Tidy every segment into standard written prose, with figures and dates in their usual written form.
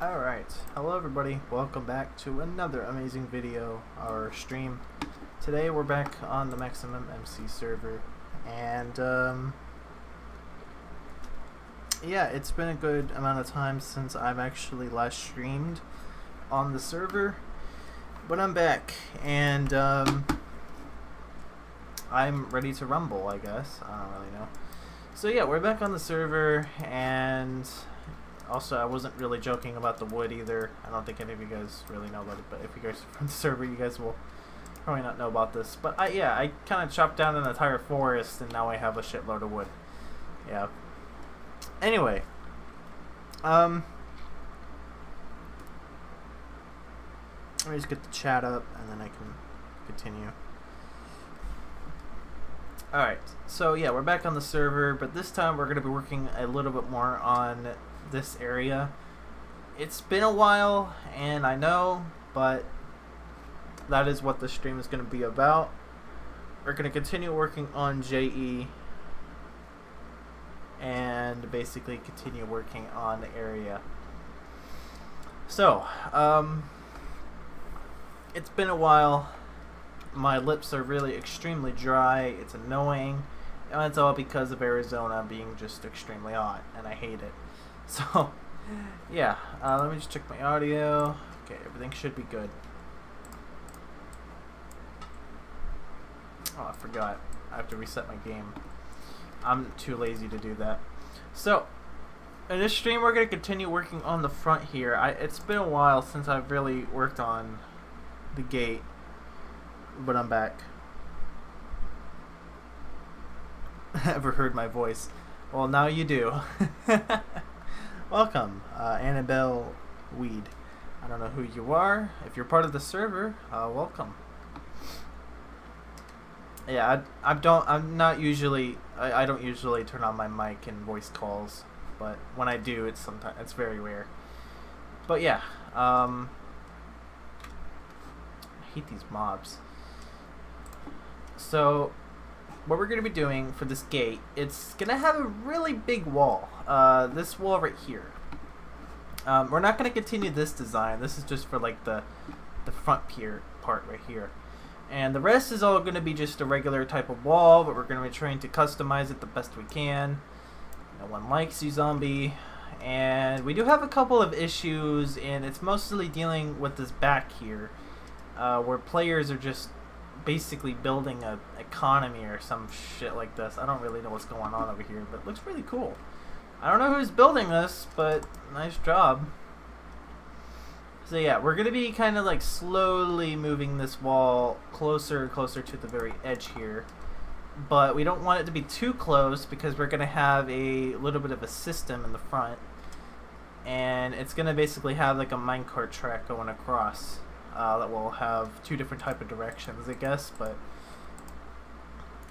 Alright, hello everybody, welcome back to another amazing video, or stream. Today we're back on the Maximummc server, and yeah, it's been a good amount of time since I've actually last streamed on the server, but I'm back, and I'm ready to rumble, I guess. I don't really know. So yeah, we're back on the server, and also, I wasn't really joking about the wood either. I don't think any of you guys really know about it, but if you guys are from the server, you guys will probably not know about this. But I kind of chopped down an entire forest, and now I have a shitload of wood. Yeah. Anyway, let me just get the chat up, and then I can continue. Alright, so yeah, we're back on the server, but this time we're going to be working a little bit more on this area. It's been a while, and I know, but that is what the stream is going to be about. We're going to continue working on JE and basically continue working on the area. So, it's been a while. My lips are really extremely dry. It's annoying, and it's all because of Arizona being just extremely hot, and I hate it. So, yeah, let me just check my audio. Okay, everything should be good. Oh, I forgot. I have to reset my game. I'm too lazy to do that. So, in this stream, we're going to continue working on the front here. It's been a while since I've really worked on the gate, but I'm back. Ever heard my voice? Well, now you do. Welcome, Annabelle Weed. I don't know who you are. If you're part of the server, welcome. Yeah, I don't usually turn on my mic and voice calls, but when I do, it's very rare. But yeah, I hate these mobs. So, what we're going to be doing for this gate, it's going to have a really big wall. This wall right here. We're not going to continue this design. This is just for like the front pier part right here. And the rest is all going to be just a regular type of wall, but we're going to be trying to customize it the best we can. No one likes you, zombie. And we do have a couple of issues, and it's mostly dealing with this back here, where players are just basically building a economy or some shit like this. I don't really know what's going on over here, but it looks really cool. I don't know who's building this, but nice job. So yeah, we're gonna be kind of like slowly moving this wall closer and closer to the very edge here, but we don't want it to be too close because we're gonna have a little bit of a system in the front, and it's gonna basically have like a minecart track going across. That will have two different type of directions, I guess, but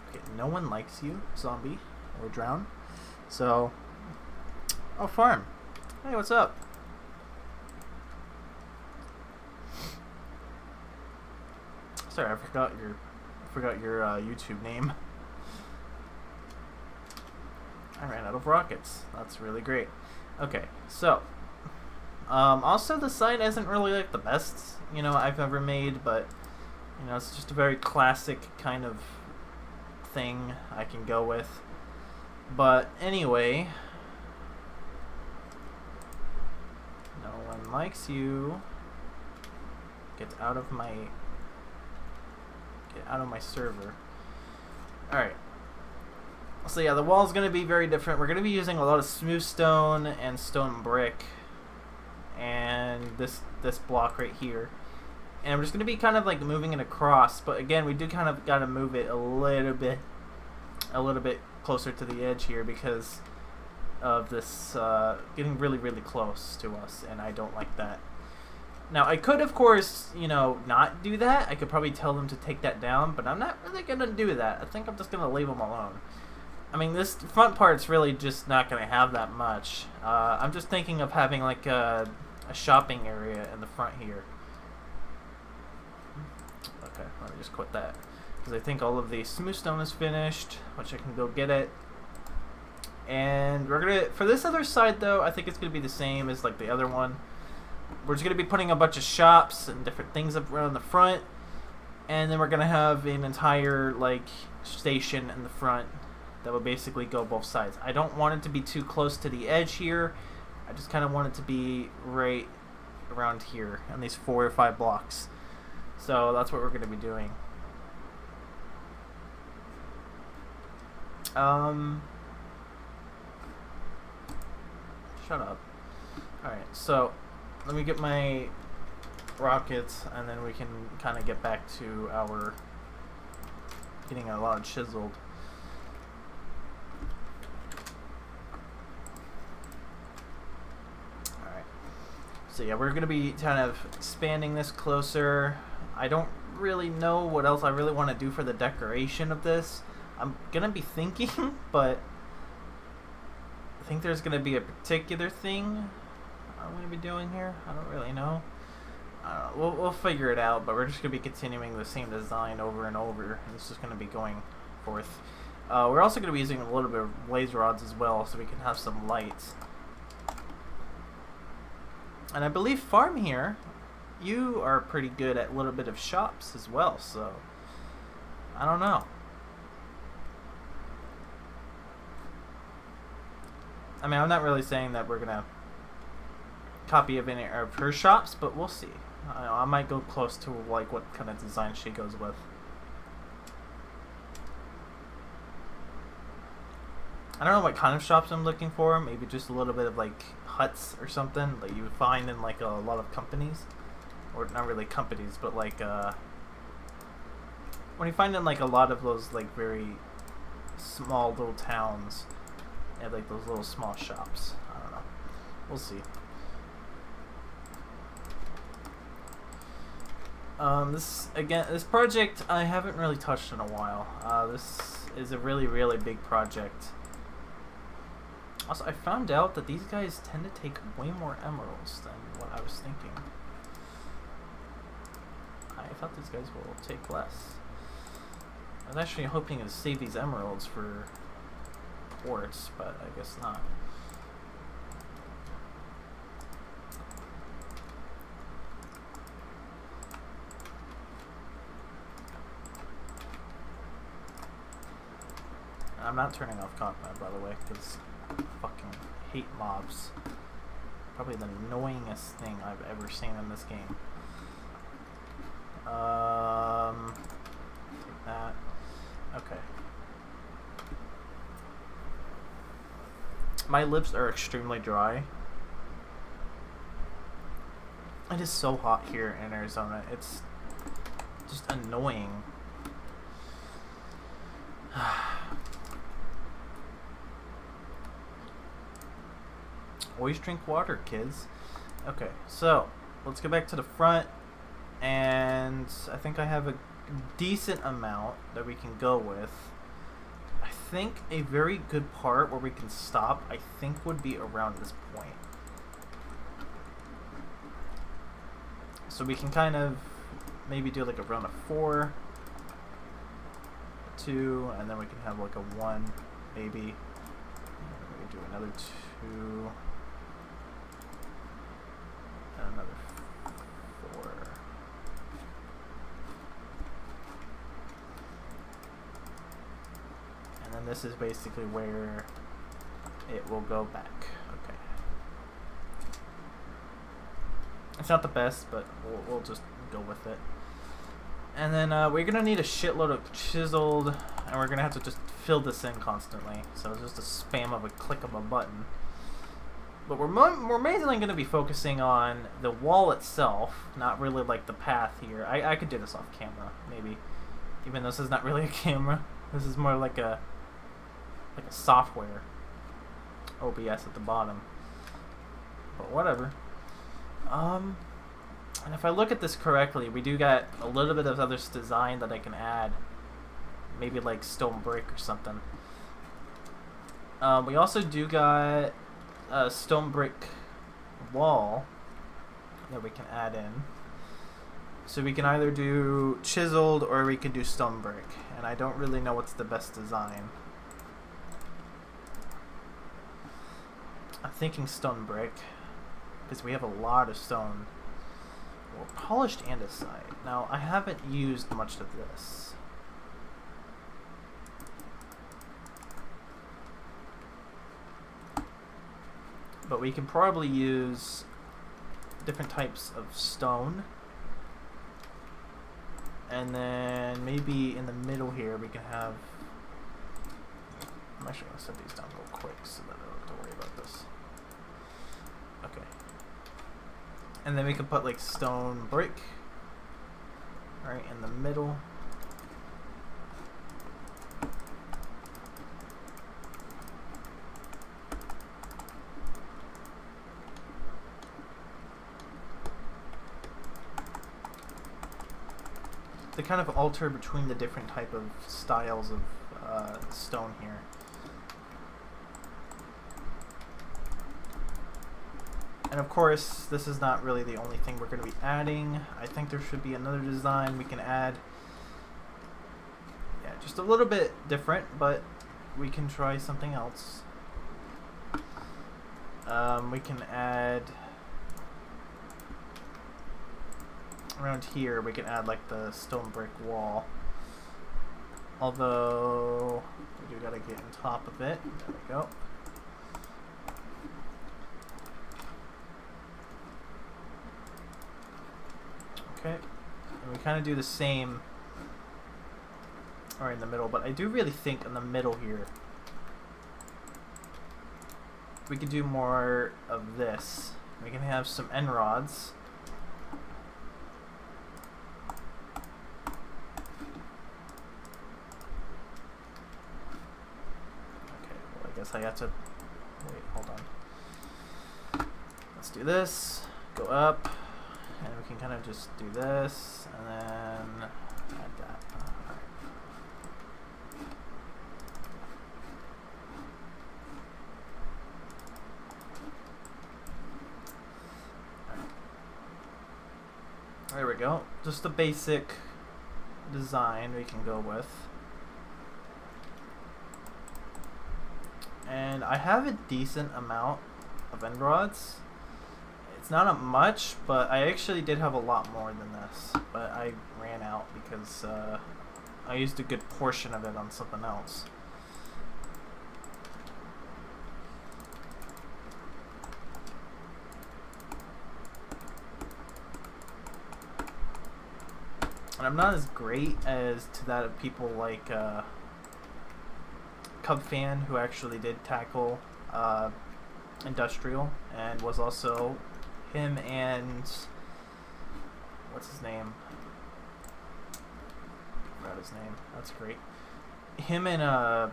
okay, no one likes you, zombie, or drown. So, oh, farm. Hey, what's up? Sorry, I forgot your YouTube name. I ran out of rockets. That's really great. Okay, so. Also, the site isn't really like the best, I've ever made, but, it's just a very classic kind of thing I can go with. But anyway, no one likes you. Get out of my server. Alright. So yeah, the wall's going to be very different. We're going to be using a lot of smooth stone and stone brick. And this block right here, and I'm just gonna be kind of like moving it across, but again, we do kind of gotta move it a little bit closer to the edge here because of this getting really close to us, and I don't like that. Now I could, of course, not do that. I could probably tell them to take that down, but I'm not really gonna do that. I think I'm just gonna leave them alone. I mean, this front part's really just not gonna have that much. I'm just thinking of having like a shopping area in the front here. Okay, let me just quit that because I think all of the smooth stone is finished, which I can go get it. And we're gonna, for this other side though, I think it's gonna be the same as like the other one. we're just going to be putting a bunch of shops and different things up around the front. And then we're going to have an entire, like, station in the front that will basically go both sides. I don't want it to be too close to the edge here. I just kind of want it to be right around here on these 4 or 5 blocks. So that's what we're going to be doing. Shut up. Alright, so let me get my rockets and then we can kind of get back to our getting a lot chiseled. Alright. So yeah, we're going to be kind of expanding this closer. I don't really know what else I really want to do for the decoration of this. I'm going to be thinking, but I think there's going to be a particular thing I'm going to be doing here. I don't really know. We'll figure it out, but we're just going to be continuing the same design over and over. And it's just going to be going forth. We're also going to be using a little bit of blaze rods as well, so we can have some lights. And I believe Farm here, you are pretty good at a little bit of shops as well, so I don't know. I mean, I'm not really saying that we're gonna copy of any of her shops, but we'll see. I might go close to like what kind of design she goes with. I don't know what kind of shops I'm looking for. Maybe just a little bit of like huts or something that you would find in like a lot of companies, or not really companies, but like when you find in like a lot of those like very small little towns. Yeah, like those little small shops. I don't know. We'll see. This project I haven't really touched in a while. This is a really, really big project. Also, I found out that these guys tend to take way more emeralds than what I was thinking. I thought these guys will take less. I was actually hoping to save these emeralds for quartz, but I guess not. I'm not turning off combat, by the way, because I fucking hate mobs. Probably the annoyingest thing I've ever seen in this game. Take that. Okay. My lips are extremely dry. It is so hot here in Arizona. It's just annoying. Always drink water, kids. Okay, so let's go back to the front, and I think I have a decent amount that we can go with. I think a very good part where we can stop, I think, would be around this point. So we can kind of maybe do like a round of 4, 2, and then we can have like a 1, maybe. We do another 2. And another 4. And then this is basically where it will go back. Okay. It's not the best, but we'll just go with it. And then we're going to need a shitload of chiseled, and we're going to have to just fill this in constantly. So it's just a spam of a click of a button. But we're mainly going to be focusing on the wall itself, not really like the path here. I could do this off camera, maybe. Even though this is not really a camera. This is more like a software. OBS at the bottom. But whatever. And if I look at this correctly, we do got a little bit of other design that I can add. Maybe like stone brick or something. We also do got a stone brick wall that we can add in. So we can either do chiseled or we can do stone brick. And I don't really know what's the best design. I'm thinking stone brick, because we have a lot of stone Well, polished andesite. Now, I haven't used much of this. But we can probably use different types of stone. And then maybe in the middle here we can have... I'm actually going to set these down real quick so that I don't have to worry about this. Okay. And then we can put like stone brick right in the middle. To kind of alter between the different type of styles of stone here. And of course, this is not really the only thing we're going to be adding. I think there should be another design we can add. Yeah, just a little bit different, but we can try something else. We can add... around here, we can add like the stone brick wall. Although, we do gotta get on top of it. There we go. Okay, and we kind of do the same or in the middle, but I do really think in the middle here we could do more of this. We can have some end rods. Okay, well, I guess I have to wait, hold on. Let's do this, go up. And we can kind of just do this, and then add that. Alright. There we go. Just a basic design we can go with. And I have a decent amount of end rods. It's not much, but I actually did have a lot more than this, but I ran out because I used a good portion of it on something else. And I'm not as great as to that of people like Cub Fan, who actually did tackle Industrial and was also him and what's his name? I forgot his name. That's great. Him and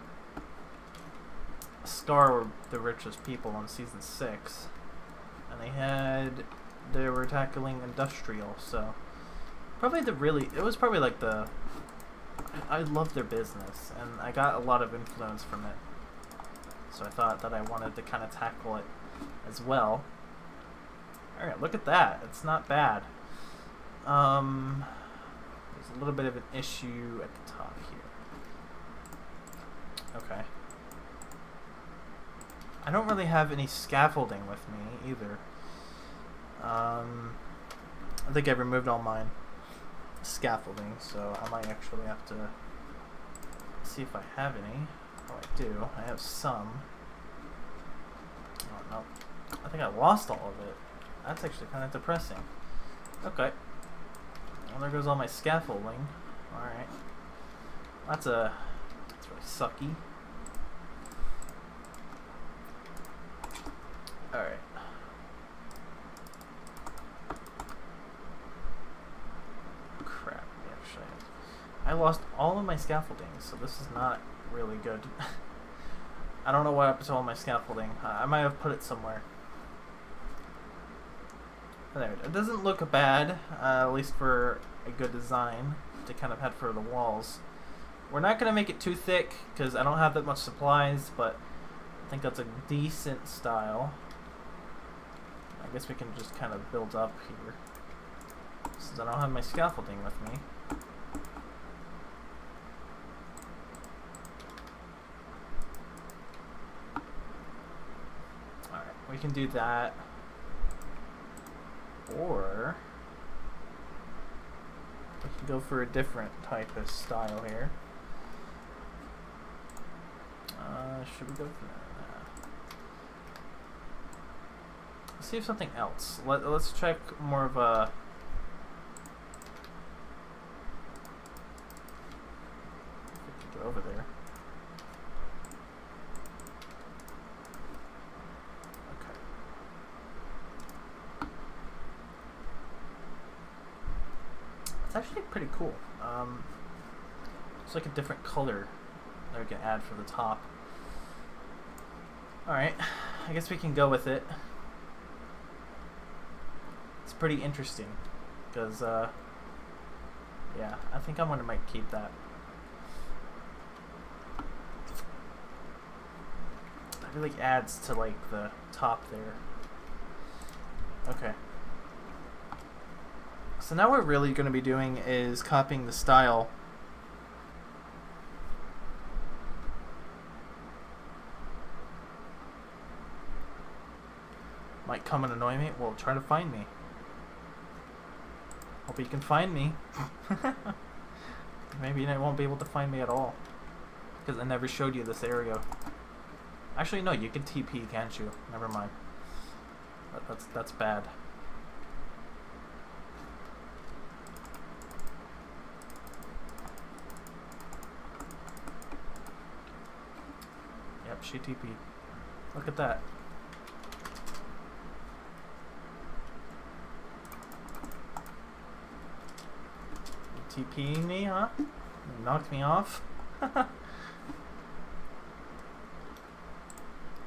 Scar were the richest people on season 6, and they were tackling Industrial. So probably it was probably like I love their business, and I got a lot of influence from it. So I thought that I wanted to kind of tackle it as well. Alright, look at that. It's not bad. There's a little bit of an issue at the top here. Okay. I don't really have any scaffolding with me either. I think I removed all mine scaffolding, so I might actually have to see if I have any. Oh, I do. I have some. Oh, no. I think I lost all of it. That's actually kind of depressing. Okay. Well, there goes all my scaffolding. Alright. That's really sucky. Alright. Crap, actually. I lost all of my scaffolding, so this is not really good. I don't know what happened to all my scaffolding. I might have put it somewhere. There, it doesn't look bad, at least for a good design to kind of head for the walls. We're not going to make it too thick because I don't have that much supplies, but I think that's a decent style. I guess we can just kind of build up here since I don't have my scaffolding with me. Alright, we can do that. Or go for a different type of style here. Should we go for that? Let's see if something else. Let's check more of a... Get over there. Okay. It's actually pretty cool. It's like a different color that we can add for the top. Alright, I guess we can go with it. It's pretty interesting because, yeah, I think I'm gonna might keep that. It really adds to like the top there. Okay. So now what we're really gonna be doing is copying the style. Might come and annoy me. Well, try to find me. Hope you can find me. Maybe you won't be able to find me at all, because I never showed you this area. Actually, no, you can TP, can't you? Never mind. That's bad. Yep, she TP. Look at that. TPing me, huh? You knocked me off? I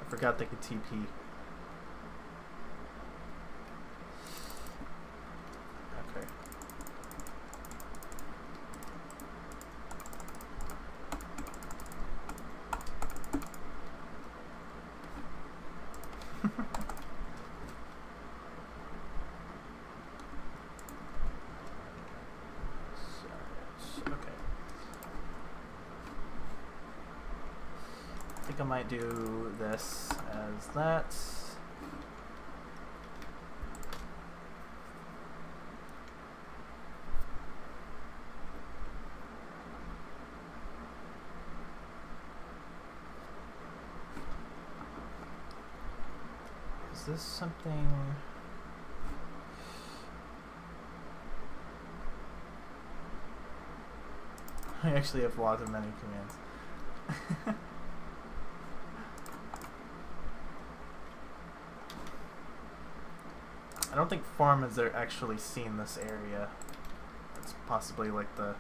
forgot they could TP. Okay. I might do this as that. Is this something? I actually have lots of many commands. I don't think Farm has actually seen this area. It's possibly like the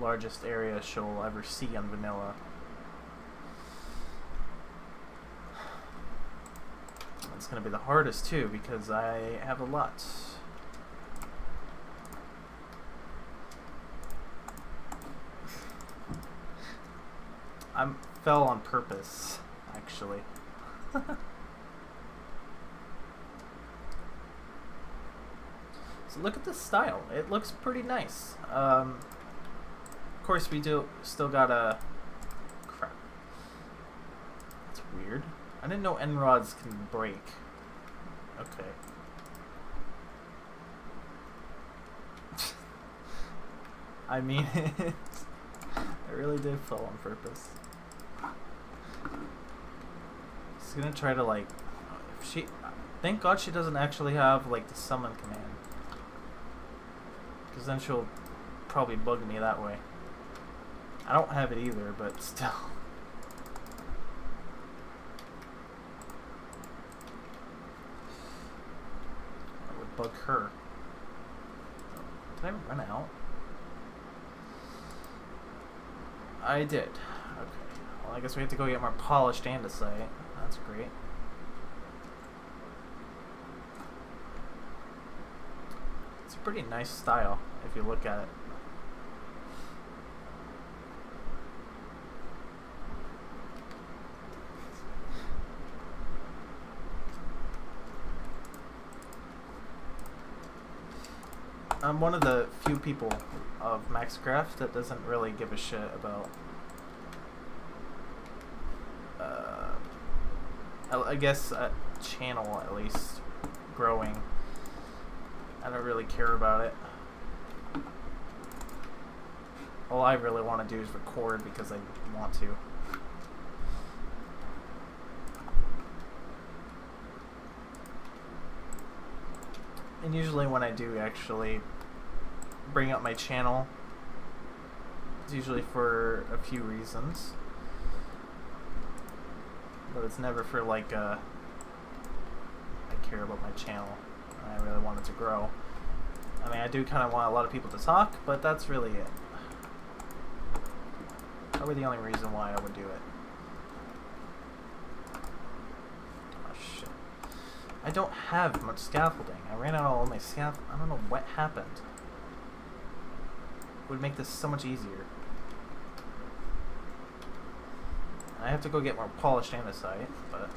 largest area she'll ever see on vanilla. It's gonna be the hardest too because I have a lot. I fell on purpose, actually. So look at this style. It looks pretty nice. Of course, we still gotta... Crap. That's weird. I didn't know end rods can break. Okay. I mean, I really did fall on purpose. She's gonna try to like... If she... Thank God she doesn't actually have like the summon command. Because then she'll probably bug me that way. I don't have it either, but still. I would bug her. Did I run out? I did. Okay. Well, I guess we have to go get more polished andesite. That's great. It's a pretty nice style if you look at it. I'm one of the few people of Maxcraft that doesn't really give a shit about I guess a channel at least growing. I don't really care about it. all I really want to do is record because I want to. And usually when I do actually bring up my channel, it's usually for a few reasons. But it's never for like I care about my channel. I really want it to grow. I mean, I do kind of want a lot of people to talk, but that's really it. Probably the only reason why I would do it. Oh shit. I don't have much scaffolding. I ran out of all my scaffolding. I don't know what happened. It would make this so much easier. I have to go get more polished andesite, but...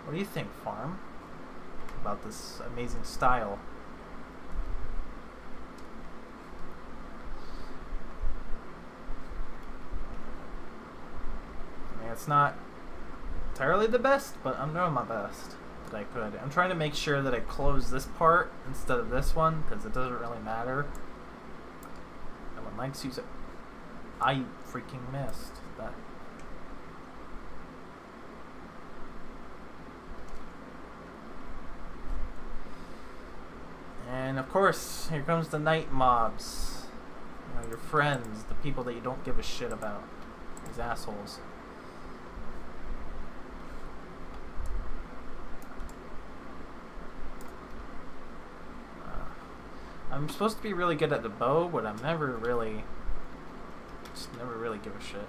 What do you think, farm? About this amazing style? I mean, it's not entirely the best, but I'm doing my best that I could. I'm trying to make sure that I close this part instead of this one, because it doesn't really matter. And when Mike's use it, I freaking missed that. And of course, here comes the night mobs. You know, your friends, the people that you don't give a shit about. These assholes. I'm supposed to be really good at the bow, but I'm never really... just never really give a shit.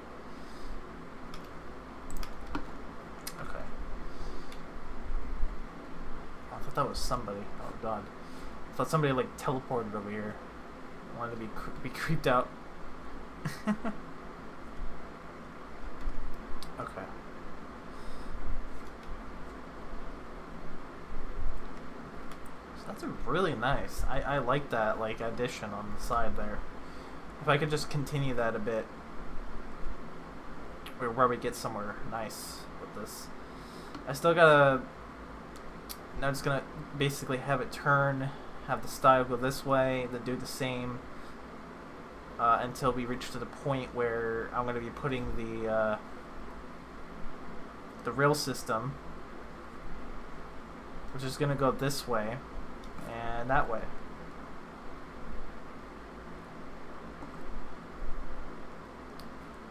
Okay. I thought that was somebody. Oh god. I thought somebody like teleported over here. I wanted to be creeped out. Okay. So that's a really nice. I like that like addition on the side there. If I could just continue that a bit, where we get somewhere nice with this. I still gotta. Now I'm just gonna basically have it turn. Have the style go this way, then do the same until we reach to the point where I'm going to be putting the rail system, which is going to go this way and that way.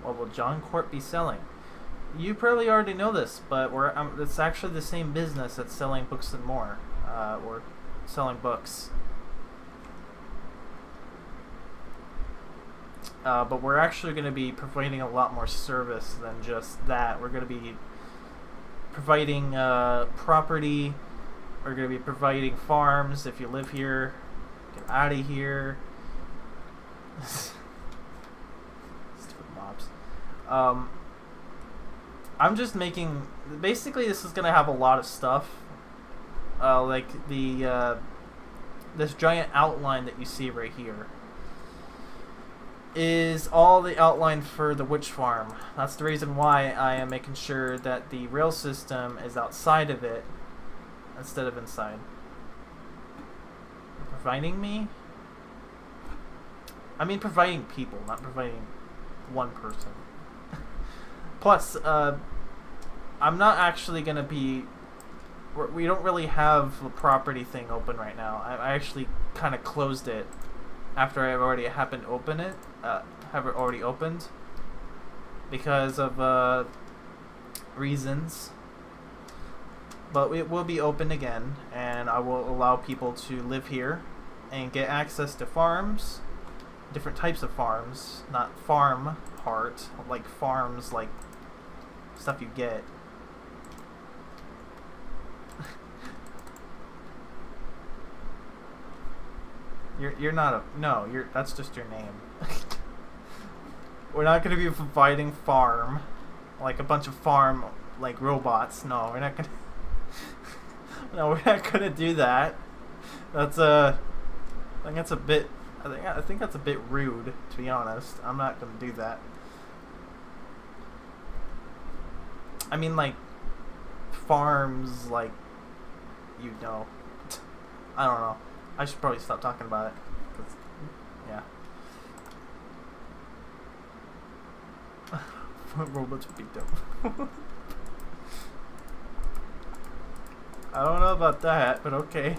What will John Court be selling? You probably already know this, but it's actually the same business that's selling books and more. We're selling books. But we're actually going to be providing a lot more service than just that. We're going to be providing property. We're going to be providing farms. If you live here, get out of here. Stupid mobs. I'm just making... Basically, this is going to have a lot of stuff. Like the this giant outline that you see right here is all the outline for the witch farm. That's the reason why I am making sure that the rail system is outside of it instead of inside. Providing me? I mean providing people, not providing one person. Plus, I'm not actually going to be... We don't really have the property thing open right now. I actually kind of closed it after I've already happened to open it. Have it already opened because of reasons. But it will be open again, and I will allow people to live here and get access to farms, different types of farms, not farm part, like farms like stuff you get. You're not a... No, that's just your name. We're not going to be providing farm. Like a bunch of farm, like robots. No, we're not going to... No, we're not going to do that. That's I think that's a bit... I think that's a bit rude, to be honest. I'm not going to do that. I mean, like, farms, like, you know. I don't know. I should probably stop talking about it. 'Cause, yeah. Robots would be dope. I don't know about that, but okay.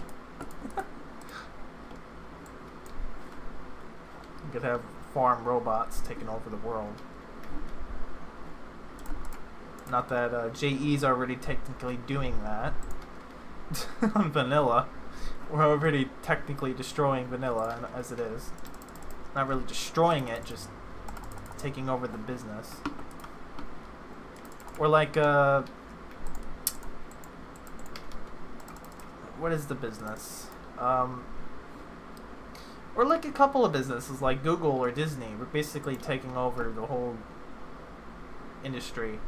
You could have farm robots taking over the world. Not that JE's already technically doing that on vanilla. We're already technically destroying vanilla as it is. Not really destroying it, just taking over the business. Or like, what is the business? Or like a couple of businesses like Google or Disney. We're basically taking over the whole industry.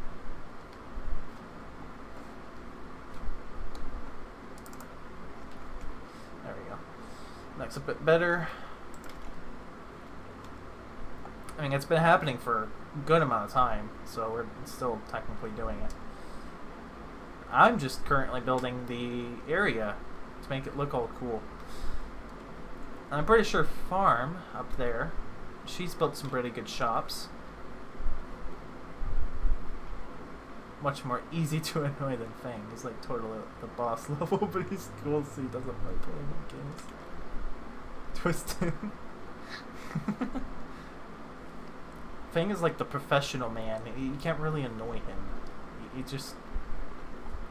There we go. Looks a bit better. I mean, it's been happening for a good amount of time, so we're still technically doing it. I'm just currently building the area to make it look all cool. I'm pretty sure Farm up there, she's built some pretty good shops. Much more easy to annoy than Fang. He's like totally at the boss level, but he's cool, so he doesn't like playing games. Twisted. Fang is like the professional man. You can't really annoy him.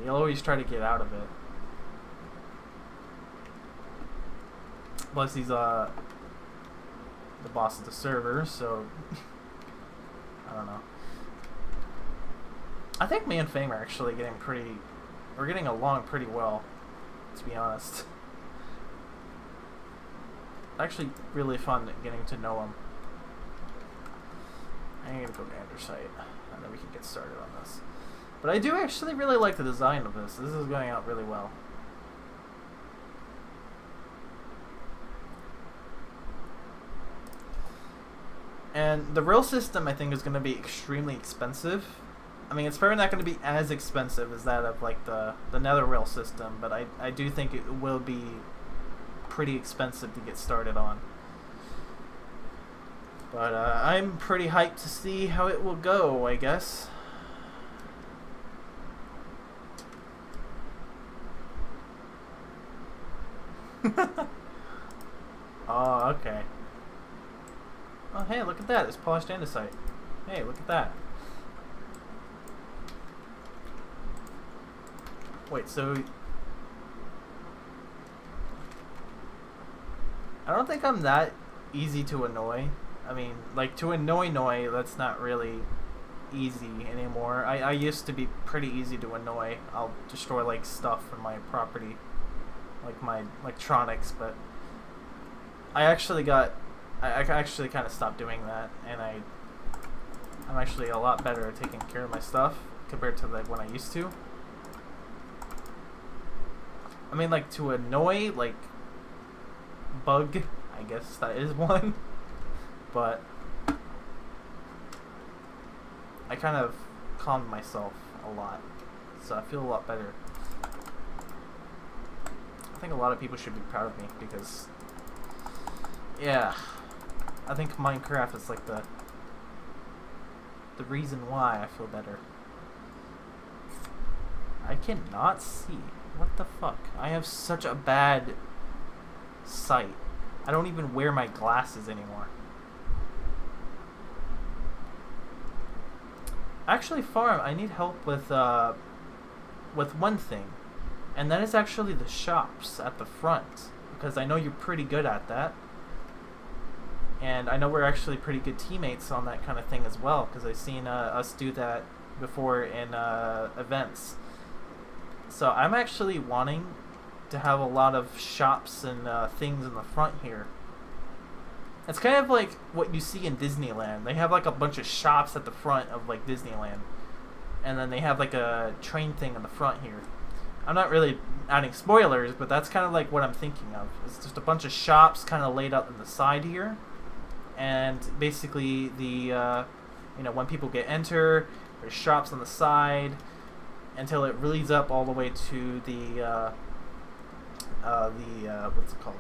He'll always try to get out of it. Plus he's the boss of the server, so I don't know. I think me and Fang are actually we're getting along pretty well, to be honest. Actually really fun getting to know him. I'm gonna go to Andesite, and then we can get started on this. But I do actually really like the design of this. This is going out really well. And the rail system, I think, is going to be extremely expensive. I mean, it's probably not going to be as expensive as that of like the nether rail system, but I do think it will be pretty expensive to get started on. But I'm pretty hyped to see how it will go, I guess. Oh, okay. Oh, hey, look at that. It's polished andesite. Hey, look at that. Wait, so... I don't think I'm that easy to annoy. I mean, like, to annoy, that's not really easy anymore. I used to be pretty easy to annoy. I'll destroy, like, stuff from my property. Like, my electronics, but... I actually kind of stopped doing that, and I'm actually a lot better at taking care of my stuff compared to, like, when I used to. I mean, like, to annoy, like, bug, I guess that is one. But I kind of calmed myself a lot, so I feel a lot better. I think a lot of people should be proud of me because, yeah, I think Minecraft is like the reason why I feel better. I cannot see. What the fuck? I have such a bad sight. I don't even wear my glasses anymore. Actually, Farm, I need help with one thing, and that is actually the shops at the front, because I know you're pretty good at that, and I know we're actually pretty good teammates on that kind of thing as well, because I've seen us do that before in events. So I'm actually wanting to have a lot of shops and things in the front here. It's kind of like what you see in Disneyland. They have like a bunch of shops at the front of like Disneyland, and then they have like a train thing in the front here. I'm not really adding spoilers, but that's kind of like what I'm thinking of. It's just a bunch of shops kind of laid out on the side here, and basically the you know, when people get enter, there's shops on the side until it leads up all the way to the what's it called?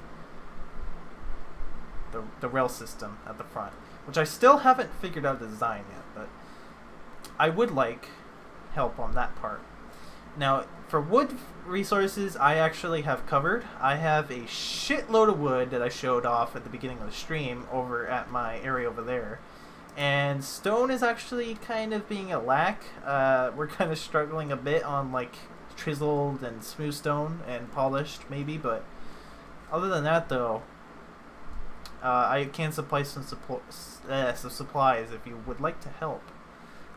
The rail system at the front, which I still haven't figured out the design yet, but I would like help on that part. Now, for wood resources, I actually have covered. I have a shitload of wood that I showed off at the beginning of the stream over at my area over there. And stone is actually kind of being a lack. We're kind of struggling a bit on like chiseled and smooth stone and polished maybe, but other than that though, I can supply some supplies if you would like to help.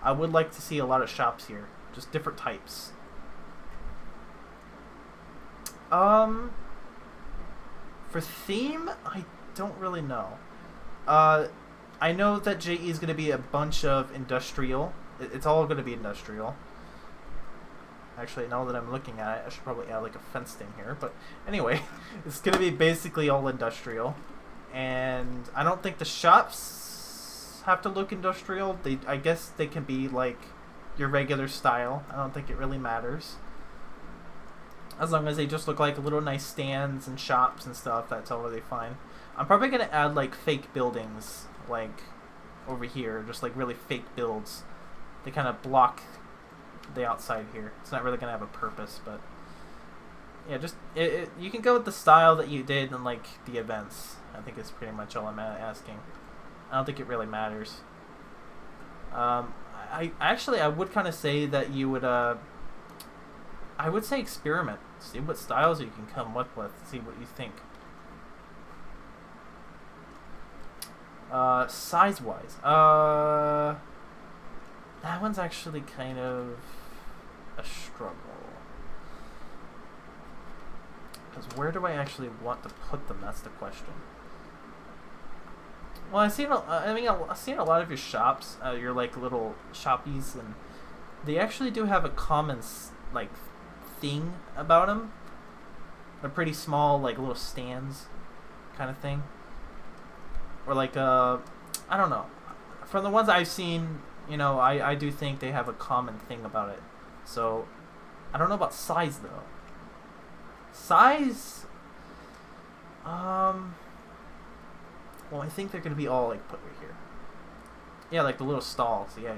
I would like to see a lot of shops here, just different types. For theme, I don't really know. I know that JE is going to be a bunch of industrial. It's all going to be industrial. Actually, now that I'm looking at it, I should probably add like a fence thing here. But anyway, it's going to be basically all industrial. And I don't think the shops have to look industrial. I guess they can be like your regular style. I don't think it really matters. As long as they just look like little nice stands and shops and stuff, that's totally fine. I'm probably going to add like fake buildings like over here, just like really fake builds. They kind of block the outside here. It's not really going to have a purpose, but yeah, just you can go with the style that you did in like the events. I think it's pretty much all I'm asking. I don't think it really matters. I would kind of say that you would I would say experiment. See what styles you can come up with. See what you think. Size-wise, that one's actually kind of a struggle. Because where do I actually want to put them? That's the question. Well, I've seen a lot of your shops, your like little shoppies, and they actually do have a common like thing about them. They're pretty small, like little stands, kind of thing. Or like I don't know. From the ones I've seen, you know, I do think they have a common thing about it. So I don't know about size though. Size, well, I think they're gonna be all like put right here. Yeah, like the little stalls. Yeah.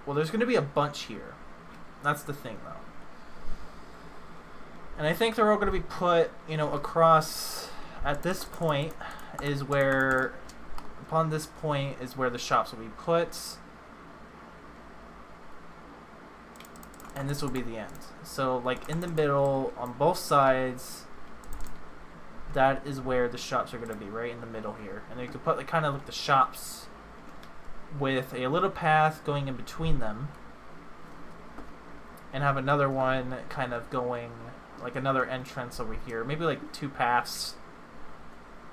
Well, there's gonna be a bunch here. That's the thing though. And I think they're all going to be put, you know, across. At this point is where, upon this point is where the shops will be put. And this will be the end. So, like in the middle, on both sides, that is where the shops are going to be, right in the middle here. And then you can put like kind of like the shops with a little path going in between them. And have another one kind of going, like another entrance over here, maybe like two paths.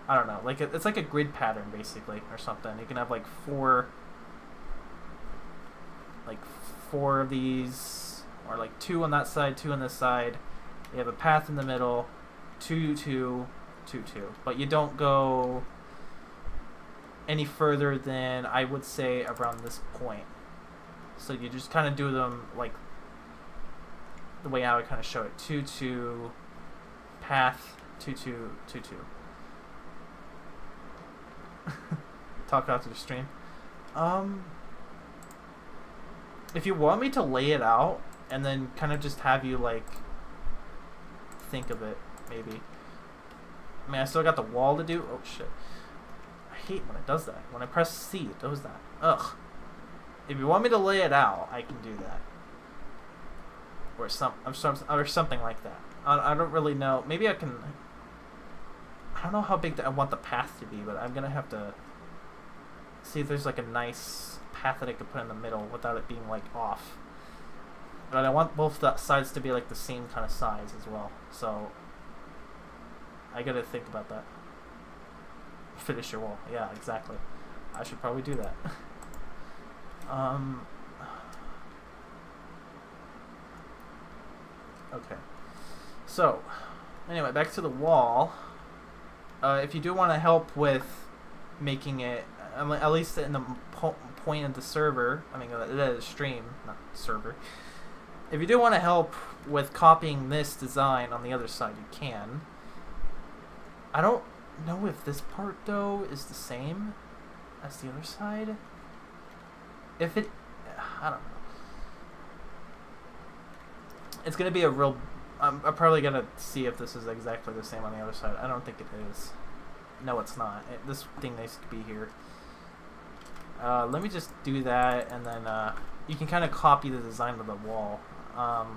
I don't know, like it's like a grid pattern basically, or something. You can have like four of these, or like two on that side, two on this side. You have a path in the middle, 2, 2, 2, 2. But you don't go any further than, I would say, around this point. So you just kind of do them like the way I would kind of show it. 2, 2, path, 2, 2, 2, 2. Talk out to the stream. If you want me to lay it out and then kind of just have you like think of it, maybe. I mean, I still got the wall to do. Oh shit! I hate when it does that. When I press C, it does that. Ugh. If you want me to lay it out, I can do that. Or something like that. I don't really know. Maybe I can. I don't know how big I want the path to be, but I'm gonna have to see if there's like a nice path that I could put in the middle without it being like off. But I want both the sides to be like the same kind of size as well. So I gotta think about that. Finish your wall. Yeah, exactly. I should probably do that. Okay. So, anyway, back to the wall. If you do want to help with making it, at least in the point of the server, I mean, the stream, not server. If you do want to help with copying this design on the other side, you can. I don't know if this part though is the same as the other side. If it, I don't know. It's gonna be a real. I'm probably gonna see if this is exactly the same on the other side. I don't think it is. No, it's not. This thing needs to be here. Let me just do that, and then you can kind of copy the design of the wall. Let me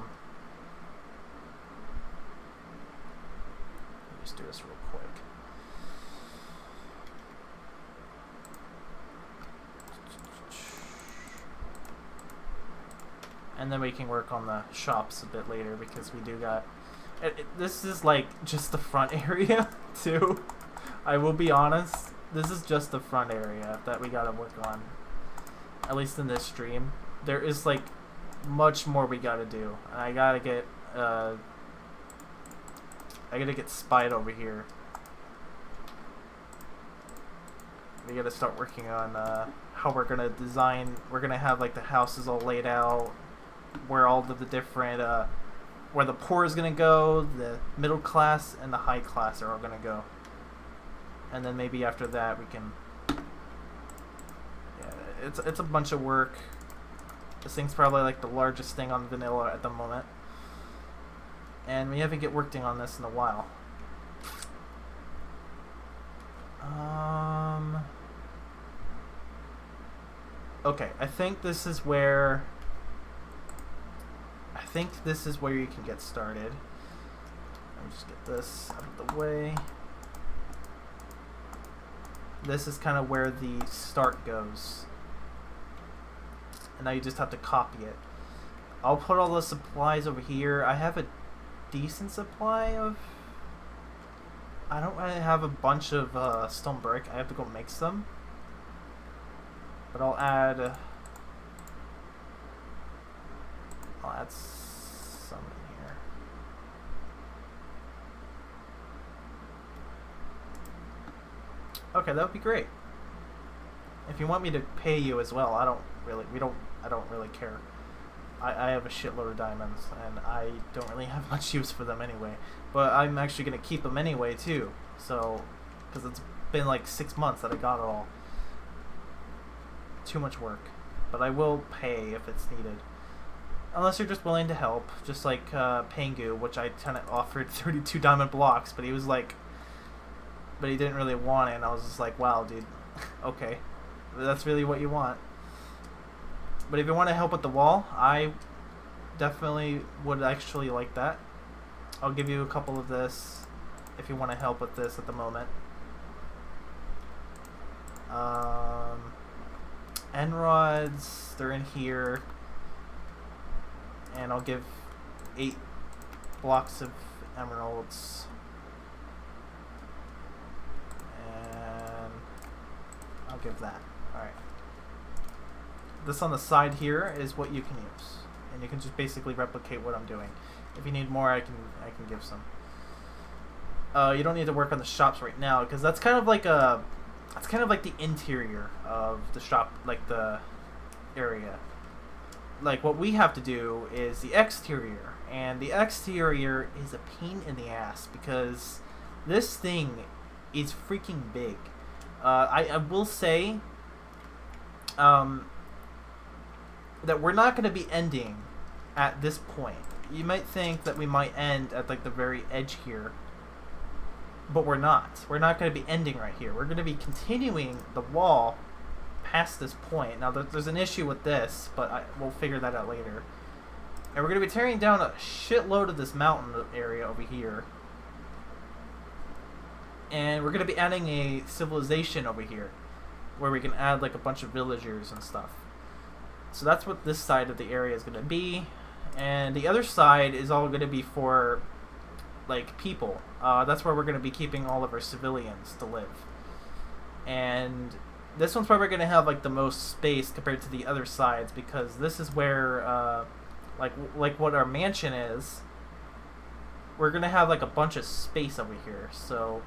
just do this real quick. And then we can work on the shops a bit later, because we do got... this is like just the front area too. I will be honest, this is just the front area that we gotta work on. At least in this stream. There is like much more we gotta do. And I gotta get spied over here. We gotta start working on how we're gonna design. We're gonna have like the houses all laid out, where all of the different where the poor is gonna go, the middle class and the high class are all gonna go. And then maybe after that we can, yeah, it's a bunch of work. This thing's probably like the largest thing on vanilla at the moment, and we haven't get working on this in a while. Okay, I think this is where you can get started. Let me just get this out of the way. This is kind of where the start goes. And now you just have to copy it. I'll put all the supplies over here. I have a decent supply of... I don't really have a bunch of stone brick. I have to go make some. But I'll add some in here. Okay, that would be great. If you want me to pay you as well, I don't really care. I have a shitload of diamonds, and I don't really have much use for them anyway. But I'm actually gonna keep them anyway too. So, because it's been like 6 months that I got it all. Too much work, but I will pay if it's needed. Unless you're just willing to help, just like Pangu, which I kind of offered 32 diamond blocks, but he was like, but he didn't really want it, and I was just like, wow, dude, okay, that's really what you want. But if you want to help with the wall, I definitely would actually like that. I'll give you a couple of this if you want to help with this at the moment. End rods, they're in here, and I'll give 8 blocks of emeralds, and I'll give that. Alright. This on the side here is what you can use, and you can just basically replicate what I'm doing. If you need more, I can give some. You don't need to work on the shops right now, because that's kind of like a... It's kind of like the interior of the shop, like the area. Like what we have to do is the exterior, and the exterior is a pain in the ass because this thing is freaking big. I will say that we're not going to be ending at this point. You might think that we might end at like the very edge here. But we're not. We're not going to be ending right here. We're going to be continuing the wall past this point. Now, there's an issue with this, but we'll figure that out later. And we're going to be tearing down a shitload of this mountain area over here. And we're going to be adding a civilization over here, where we can add like a bunch of villagers and stuff. So that's what this side of the area is going to be. And the other side is all going to be for... like people. That's where we're going to be keeping all of our civilians to live. And this one's probably going to have like the most space compared to the other sides, because this is where like what our mansion is. We're going to have like a bunch of space over here. So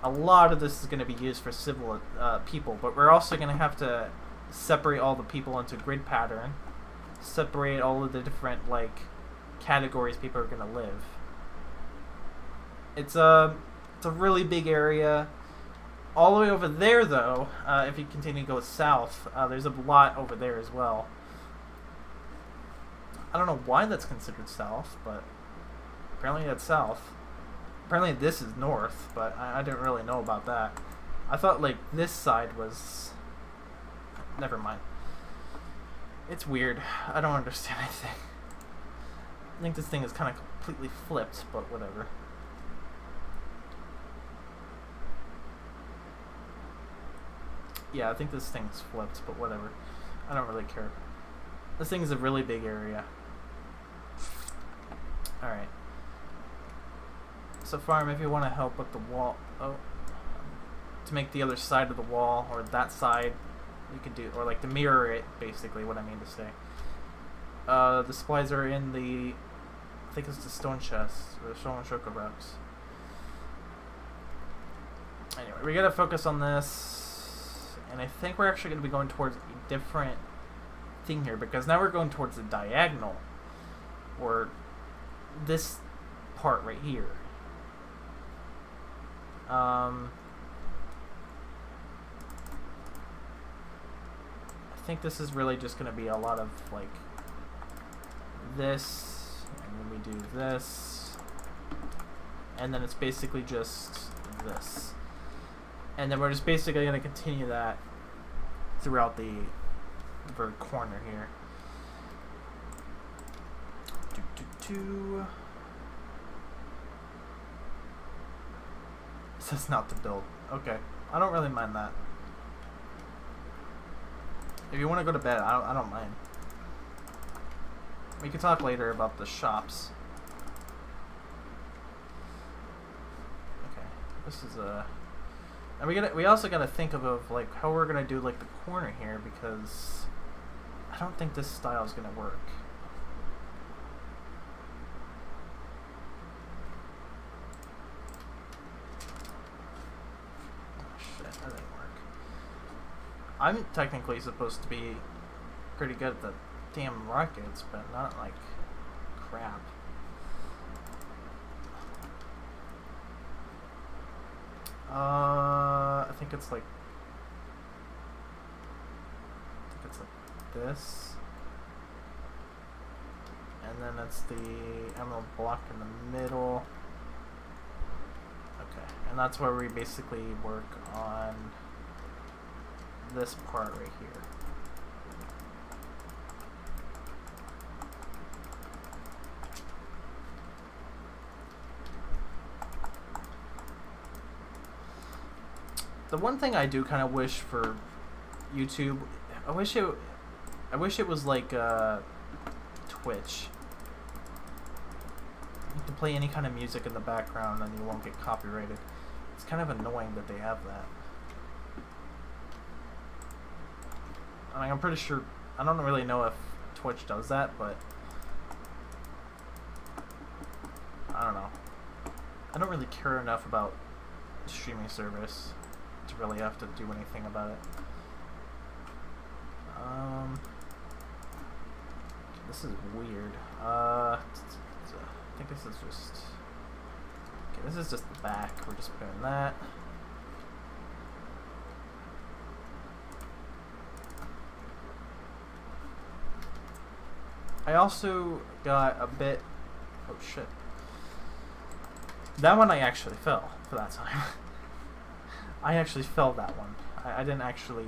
a lot of this is going to be used for civil people, but we're also going to have to separate all the people into grid pattern, separate all of the different like categories people are going to live. It's It's a really big area. All the way over there, though, if you continue to go south, there's a lot over there as well. I don't know why that's considered south, but apparently that's south. Apparently this is north, but I didn't really know about that. I thought, like, this side was... Never mind. It's weird. I don't understand anything. I think this thing is kind of completely flipped, but whatever. Yeah, I think this thing's flipped, but whatever. I don't really care. This thing is a really big area. Alright. So farm, if you want to help with the wall... Oh. To make the other side of the wall, or that side, you can do... Or like to mirror it, basically, what I mean to say. The supplies are in the... I think it's the stone chest, or the stone choco rocks. Anyway, we gotta focus on this. And I think we're actually going to be going towards a different thing here, because now we're going towards the diagonal, or this part right here. I think this is really just going to be a lot of like this, and then we do this, and then it's basically just this. And then we're just basically going to continue that throughout the bird corner here. It says not to build. Okay. I don't really mind that. If you want to go to bed, I don't mind. We can talk later about the shops. Okay. This is a... And we also gotta think of like how we're gonna do like the corner here, because I don't think this style is gonna work. Oh shit, that didn't work. I'm technically supposed to be pretty good at the damn rockets, but not like crap. I think it's like this, and then it's the emerald block in the middle. Okay, and that's where we basically work on this part right here. The one thing I do kind of wish for YouTube, I wish it was like Twitch. You can play any kind of music in the background and you won't get copyrighted. It's kind of annoying that they have that. I mean, I'm pretty sure, I don't really know if Twitch does that, but I don't know. I don't really care enough about the streaming service to really have to do anything about it. This is weird. I think this is just... Okay, this is just the back. We're just putting that. I also got a bit... Oh shit. That one I actually fell for that time. I actually fell that one. I didn't actually...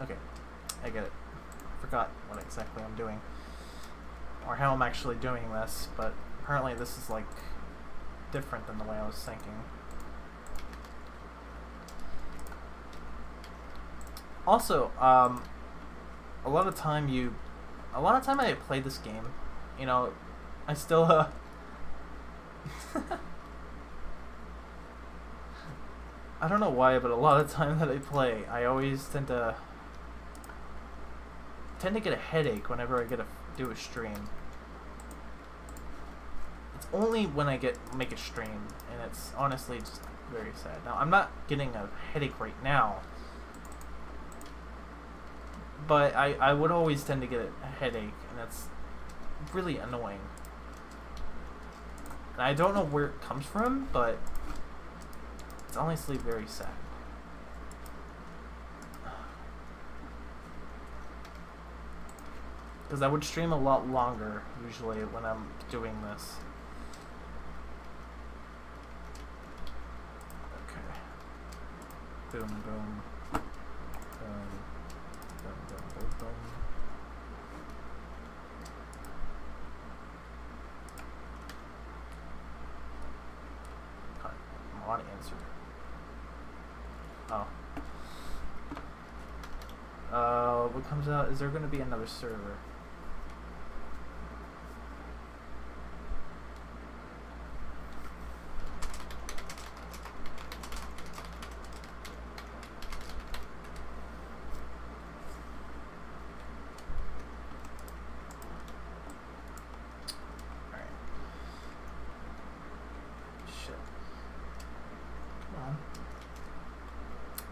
Okay, I get it. I forgot what exactly I'm doing. Or how I'm actually doing this, but apparently this is like different than the way I was thinking. Also, a lot of time I play this game, you know, I still I don't know why, but a lot of time that I play, I always tend to get a headache whenever I do a stream. It's only when I make a stream, and it's honestly just very sad. Now, I'm not getting a headache right now, but I would always tend to get a headache, and that's really annoying. And I don't know where it comes from, but it's honestly very sad. Because I would stream a lot longer, usually, when I'm doing this. Okay. Boom, boom. Boom. Boom, boom, boom, boom. Mod answer. Oh. What comes out? Is there going to be another server?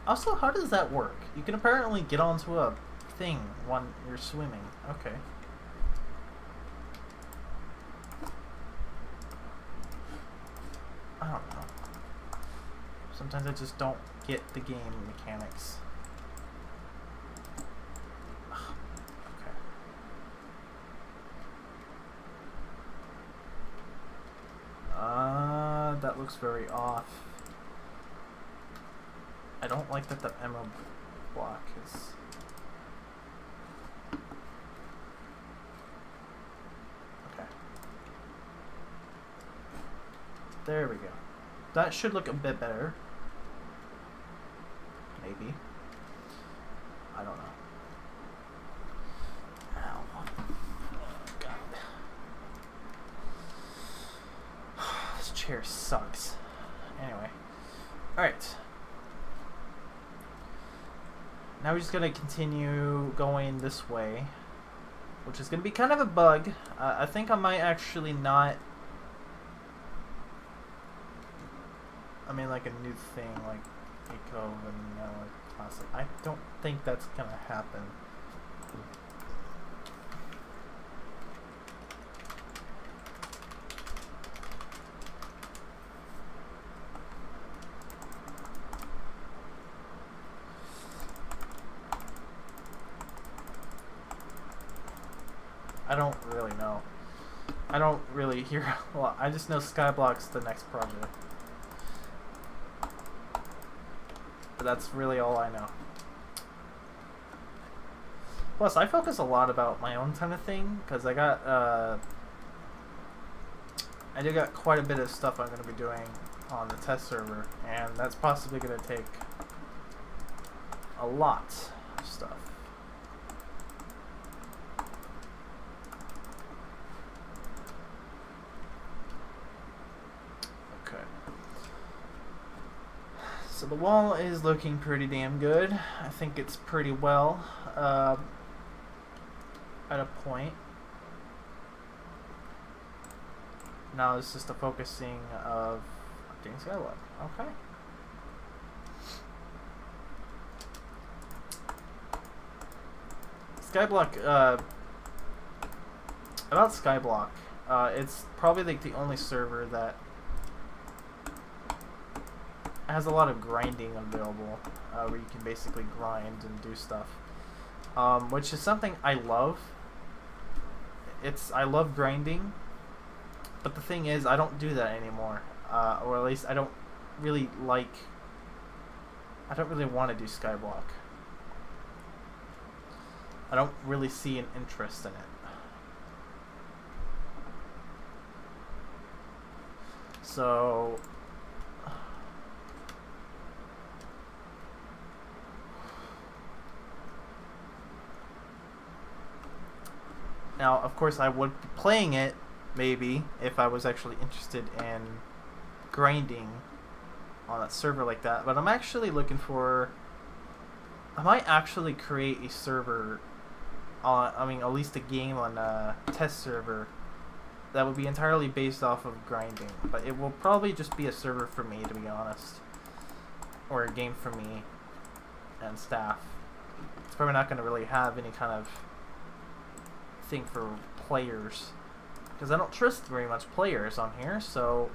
Also, how does that work? You can apparently get onto a thing when you're swimming. Okay. I don't know. Sometimes I just don't get the game mechanics. Okay. That looks very off. I don't like that the ammo block is... Okay. There we go. That should look a bit better. Maybe. I don't know. Ow. Oh, God. This chair sucks. Anyway. Alright. Now we're just going to continue going this way, which is going to be kind of a bug. I think I might actually not... I mean, like a new thing, like Eco and like Classic. I don't think that's going to happen. I don't really know. I don't really hear a lot. I just know Skyblock's the next project. But that's really all I know. Plus, I focus a lot about my own kind of thing, because I got, I do got quite a bit of stuff I'm going to be doing on the test server, and that's possibly going to take a lot of stuff. So the wall is looking pretty damn good. I think it's pretty well at a point. Now it's just a focusing of updating Skyblock. Okay. Skyblock, about Skyblock, it's probably like the only server that has a lot of grinding available, where you can basically grind and do stuff, which is something I love. I love grinding, but the thing is, I don't do that anymore, or at least I don't really want to do Skyblock. I don't really see an interest in it. So now, of course, I would be playing it, maybe, if I was actually interested in grinding on a server like that. But I'm actually looking for... I might actually create a server on... I mean, at least a game on a test server that would be entirely based off of grinding. But it will probably just be a server for me, to be honest. Or a game for me and staff. it's probably not going to really have any kind of thing for players, because I don't trust very much players on here, so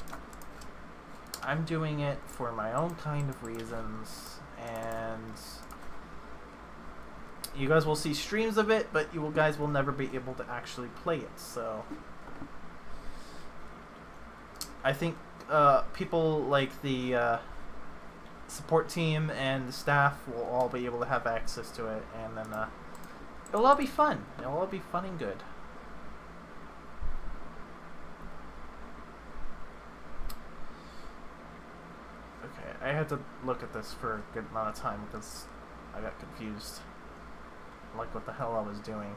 I'm doing it for my own kind of reasons, and you guys will see streams of it, but you guys will never be able to actually play it. So I think people like the support team and the staff will all be able to have access to it, and then it'll all be fun. It'll all be fun and good. Okay, I had to look at this for a good amount of time because I got confused, like what the hell I was doing.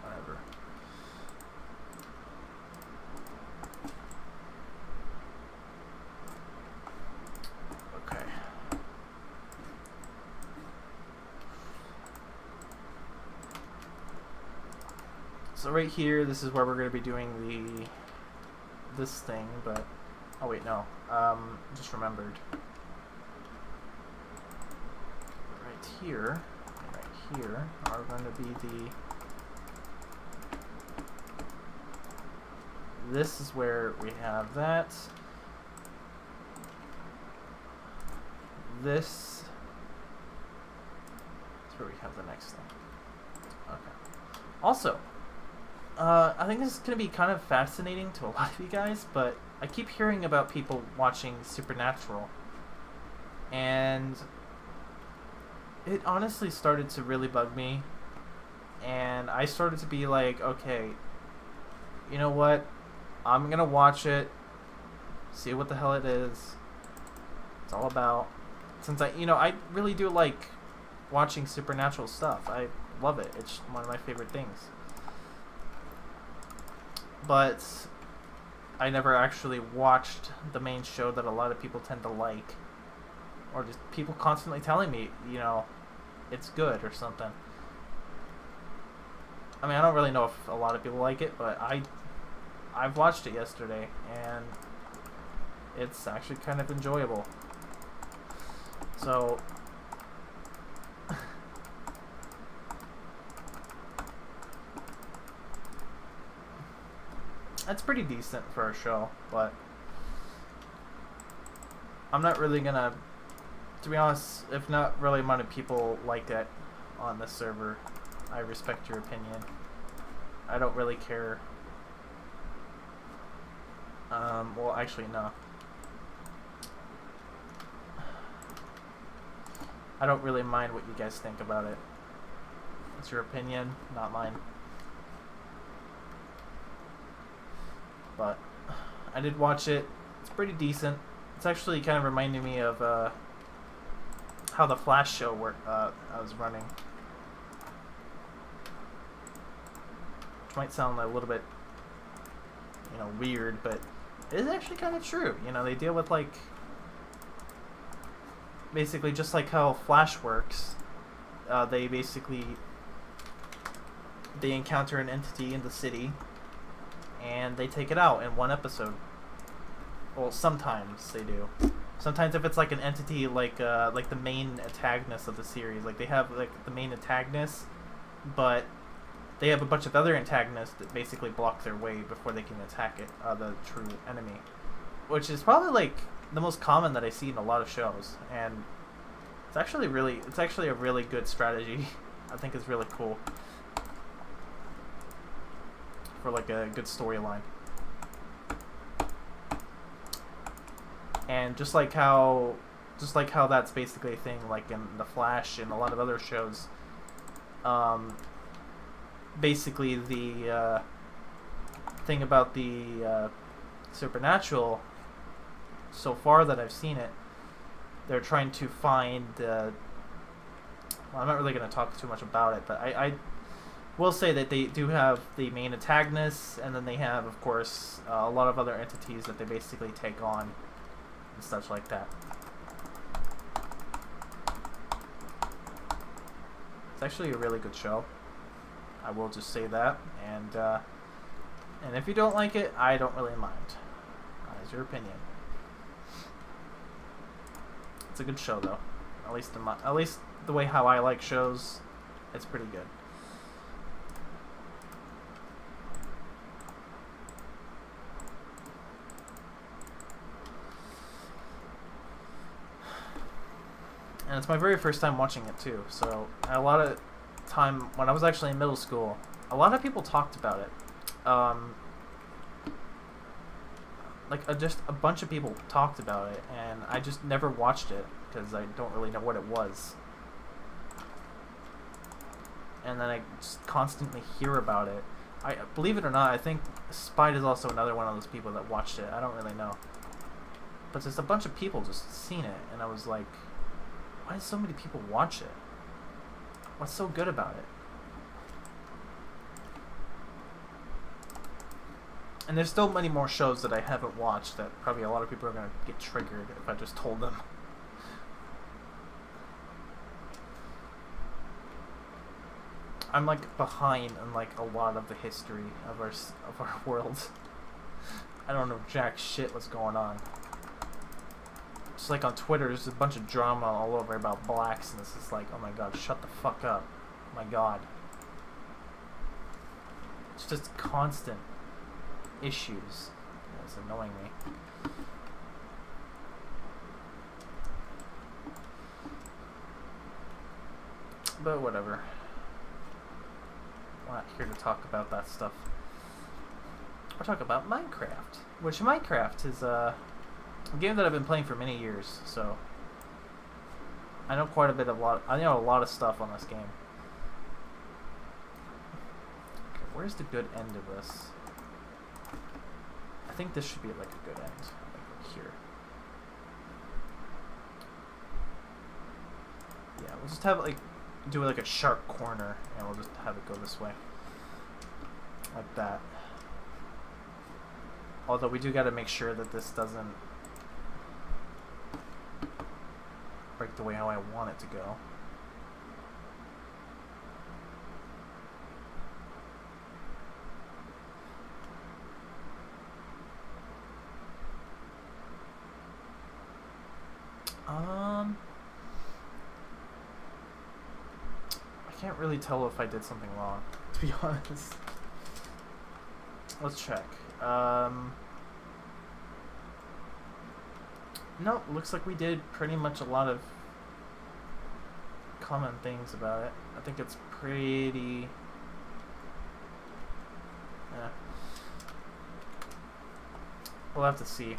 Whatever. Okay. So right here, this is where we're going to be doing this thing, but oh wait, no. Just remembered. Right here are going to be this is where we have that. This is where we have the next thing. Okay. Also, I think this is going to be kind of fascinating to a lot of you guys, but I keep hearing about people watching Supernatural, and it honestly started to really bug me, and I started to be like, okay, you know what, I'm gonna watch it, see what the hell it is, it's all about, since I really do like watching Supernatural stuff. I love it. It's one of my favorite things, but I never actually watched the main show that a lot of people tend to like, or just people constantly telling me, it's good or something. I mean, I don't really know if a lot of people like it, but I've watched it yesterday, and it's actually kind of enjoyable. So that's pretty decent for a show, but I'm not really gonna, to be honest, if not really many people liked it on this server, I respect your opinion. I don't really care. Well, actually, no. I don't really mind what you guys think about it. It's your opinion, not mine. But I did watch it. It's pretty decent. It's actually kind of reminding me of how the Flash show I was running. Which might sound a little bit, weird, but it is actually kind of true. They deal with, like, basically just like how Flash works. They encounter an entity in the city, and they take it out in one episode. Well, sometimes they do. Sometimes if it's like an entity like the main antagonist of the series, like they have like the main antagonist, but they have a bunch of other antagonists that basically block their way before they can attack it, the true enemy, which is probably like the most common that I see in a lot of shows, and it's actually a really good strategy. I think it's really cool for like a good storyline. And just like how that's basically a thing like in The Flash and a lot of other shows, basically the thing about the Supernatural, so far that I've seen it, they're trying to find well, I'm not really going to talk too much about it, but I will say that they do have the main antagonists, and then they have, of course, a lot of other entities that they basically take on and such like that. It's actually a really good show. I will just say that, and if you don't like it, I don't really mind. It's your opinion. It's a good show, though. At least the way how I like shows, it's pretty good. And it's my very first time watching it too, so a lot of time when I was actually in middle school, a lot of people talked about it. Just a bunch of people talked about it, and I just never watched it because I don't really know what it was. And then I just constantly hear about it. Believe it or not, I think Spide is also another one of those people that watched it. I don't really know, but just a bunch of people just seen it, and I was like, why do so many people watch it? What's so good about it? And there's still many more shows that I haven't watched that probably a lot of people are going to get triggered if I just told them. I'm like behind on like a lot of the history of our world. I don't know jack shit what's going on. Just like on Twitter, there's a bunch of drama all over about blacks, and this is like, oh my god, shut the fuck up. Oh my god. It's just constant issues. It's annoying me. But whatever. We're not here to talk about that stuff. We're talking about Minecraft. Which Minecraft is a game that I've been playing for many years, so I know I know a lot of stuff on this game. Okay, where's the good end of this? I think this should be like a good end. Like here. Yeah, we'll just have do like a sharp corner, and we'll just have it go this way. Like that. Although we do gotta make sure that this doesn't break the way how I want it to go. I can't really tell if I did something wrong, to be honest. Let's check. No, looks like we did pretty much a lot of common things about it. I think it's pretty... yeah. We'll have to see.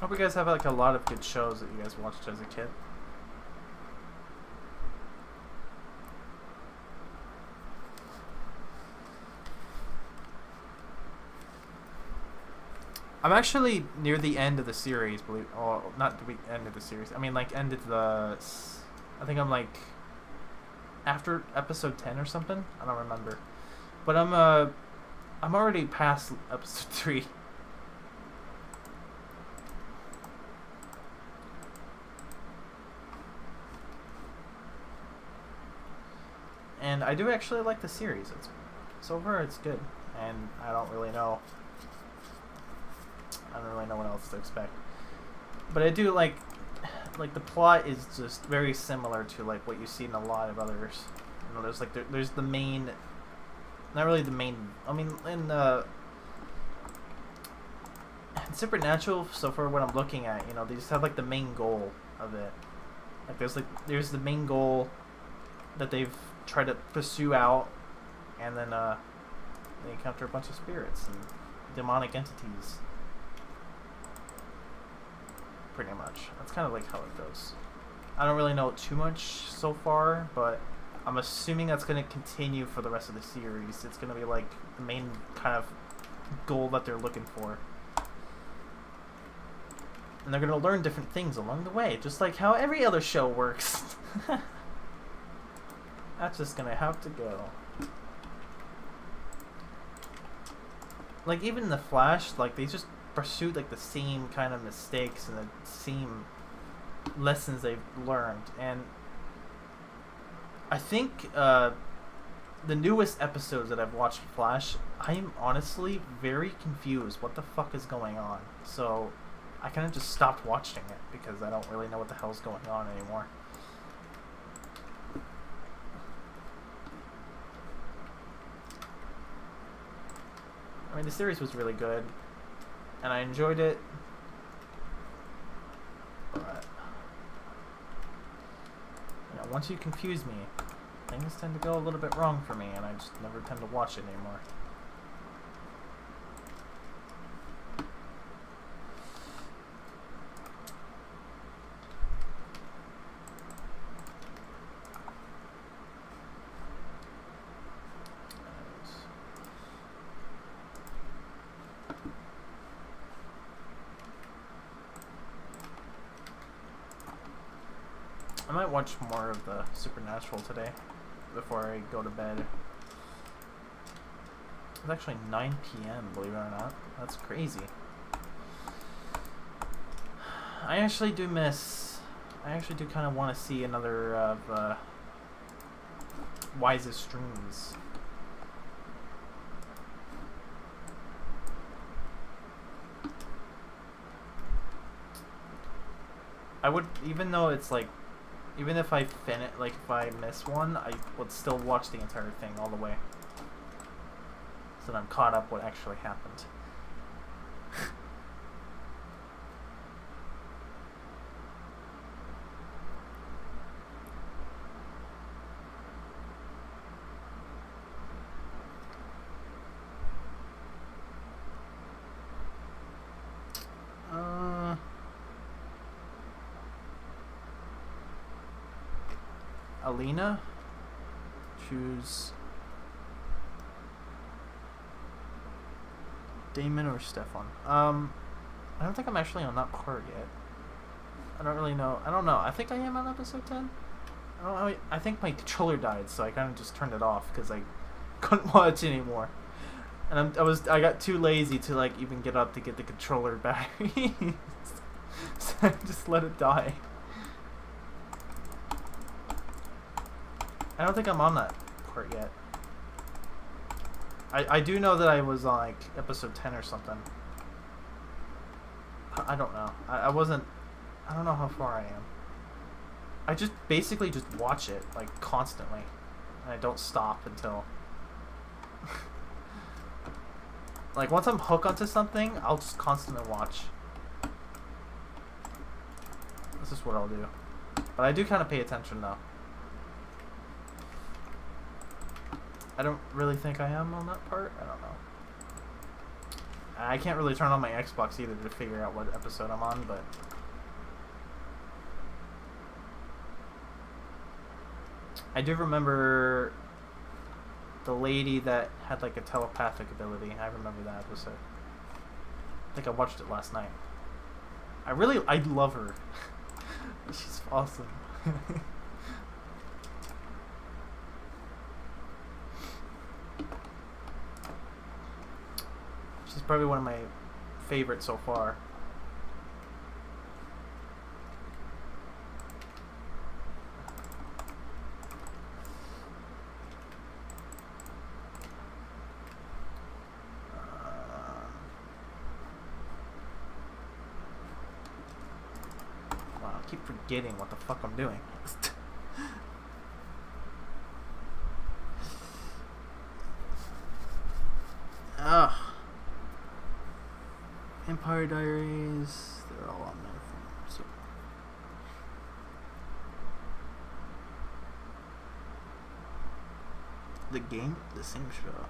Hope you guys have like a lot of good shows that you guys watched as a kid. I'm actually near the end of the series, not the end of the series. I mean, like, end of the... I think I'm, like, after episode 10 or something? I don't remember. But I'm already past episode 3. And I do actually like the series. So far, it's good. And I don't really know what else to expect. But I do like the plot is just very similar to like what you see in a lot of others. You know, there's the main, not really the main. I mean, in Supernatural, so far what I'm looking at, you know, they just have like the main goal of it. Like there's the main goal that they've tried to pursue out, and then they encounter a bunch of spirits and demonic entities. Pretty much. That's kind of like how it goes. I don't really know too much so far, but I'm assuming that's going to continue for the rest of the series. It's going to be like the main kind of goal that they're looking for. And they're going to learn different things along the way, just like how every other show works. That's just going to have to go. Like, even in The Flash, like, they just pursued like the same kind of mistakes and the same lessons they've learned, and I think the newest episodes that I've watched Flash, I am honestly very confused. What the fuck is going on? So I kind of just stopped watching it because I don't really know what the hell's going on anymore. I mean, the series was really good, and I enjoyed it, but you know, once you confuse me, things tend to go a little bit wrong for me, and I just never tend to watch it anymore. I might watch more of the Supernatural today before I go to bed. It's actually 9 p.m., believe it or not. That's crazy. I actually do kind of want to see another of Wise's streams. I would, even though it's like, even if I if I miss one, I would still watch the entire thing all the way, so that I'm caught up what actually happened. Alina, choose Damon or Stefan. I don't think I'm actually on that part yet. I don't really know. I don't know. I think I am on episode 10. I think my controller died, so I kind of just turned it off because I couldn't watch anymore. And I got too lazy to like even get up to get the controller battery, so I just let it die. I don't think I'm on that part yet. I do know that I was on like episode 10 or something. I don't know. I don't know how far I am. I just basically just watch it like constantly, and I don't stop until like once I'm hooked onto something, I'll just constantly watch. This is what I'll do. But I do kind of pay attention though. I don't really think I am on that part. I don't know. I can't really turn on my Xbox either to figure out what episode I'm on, but I do remember the lady that had like a telepathic ability. I remember that episode. I think I watched it last night. I love her. She's awesome. She's probably one of my favorites so far. Wow, I keep forgetting what the fuck I'm doing. Ugh. Empire Diaries, they're all on my phone, so. The game, the same show.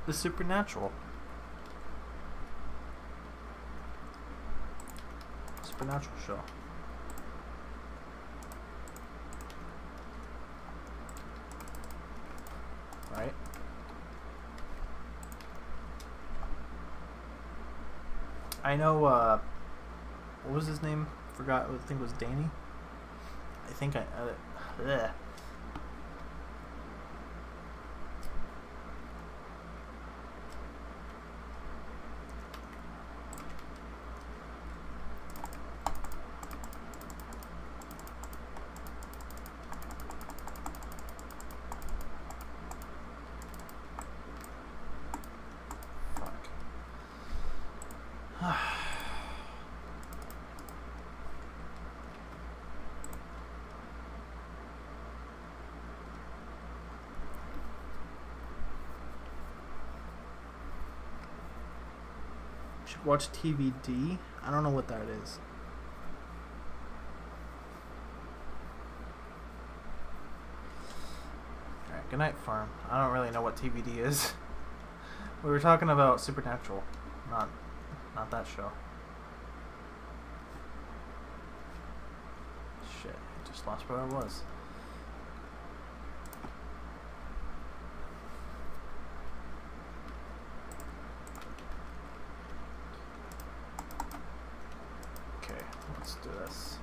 The Supernatural. Supernatural show. Right? I know, what was his name? Forgot, I think it was Danny. I think bleh. Watch TVD? I don't know what that is. Alright, good night, farm. I don't really know what TVD is. We were talking about Supernatural, not that show. Shit, I just lost where I was. Okay, let's do this.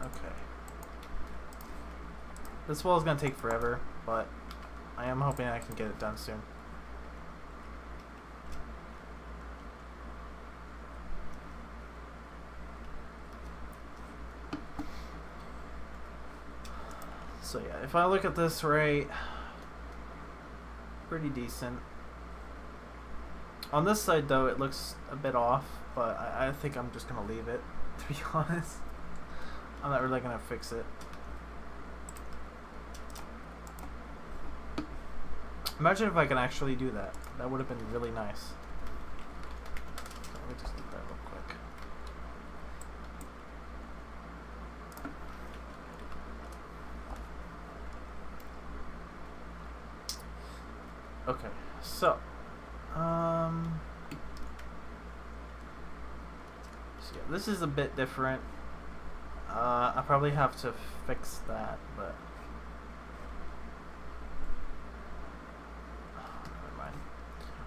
Okay. This wall is gonna take forever, but I am hoping I can get it done soon. So yeah, if I look at this right, pretty decent. On this side though, it looks a bit off, but I think I'm just gonna leave it, to be honest. I'm not really gonna fix it. Imagine if I can actually do that. That would have been really nice. So let me just do that real quick. Okay, so yeah, this is a bit different. I probably have to fix that, but never mind.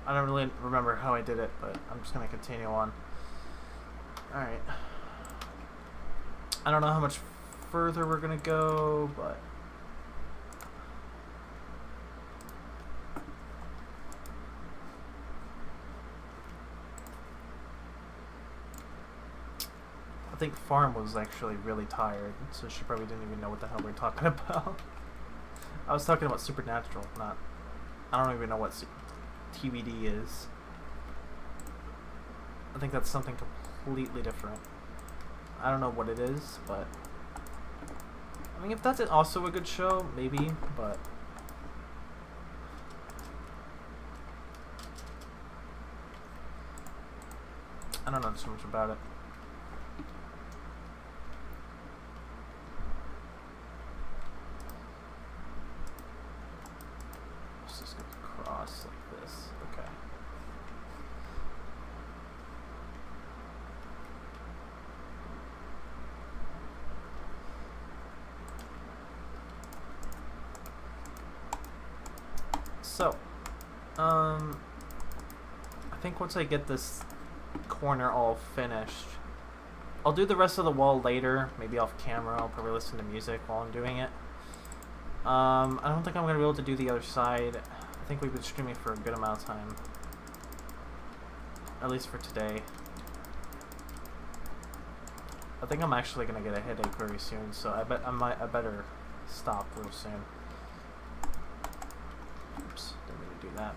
I don't really remember how I did it, but I'm just gonna continue on. Alright. I don't know how much further we're gonna go, but I think Farm was actually really tired, so she probably didn't even know what the hell we're talking about. I was talking about Supernatural, not... I don't even know what TVD is. I think that's something completely different. I don't know what it is, but... I mean, if that's also a good show, maybe, but... I don't know too much about it. Like this. Okay. So, I think once I get this corner all finished, I'll do the rest of the wall later, maybe off camera. I'll probably listen to music while I'm doing it. I don't think I'm going to be able to do the other side. I think we've been streaming for a good amount of time. At least for today. I think I'm actually gonna get a headache very soon, so I better stop real soon. Oops, didn't mean to do that.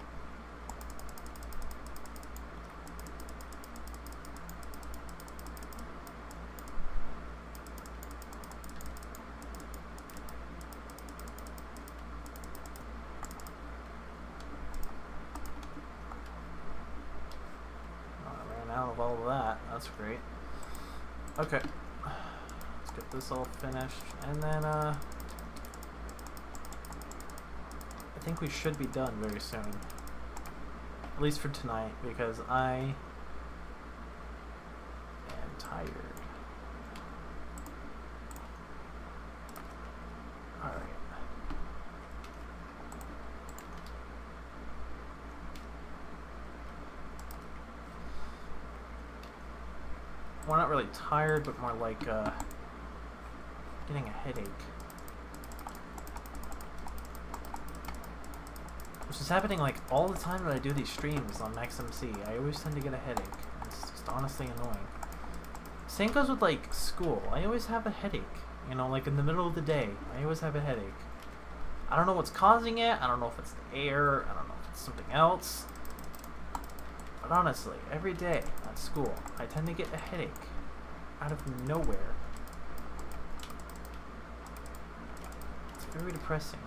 Out of all of that, that's great. Okay, let's get this all finished, and then I think we should be done very soon, at least for tonight, because I am tired. Alright. Well, not really tired, but more like getting a headache. Which is happening like all the time that I do these streams on Maximummc. I always tend to get a headache. It's just honestly annoying. Same goes with like school. I always have a headache. You know, like in the middle of the day, I always have a headache. I don't know what's causing it. I don't know if it's the air. I don't know if it's something else. But honestly, every day at school, I tend to get a headache out of nowhere. It's very depressing.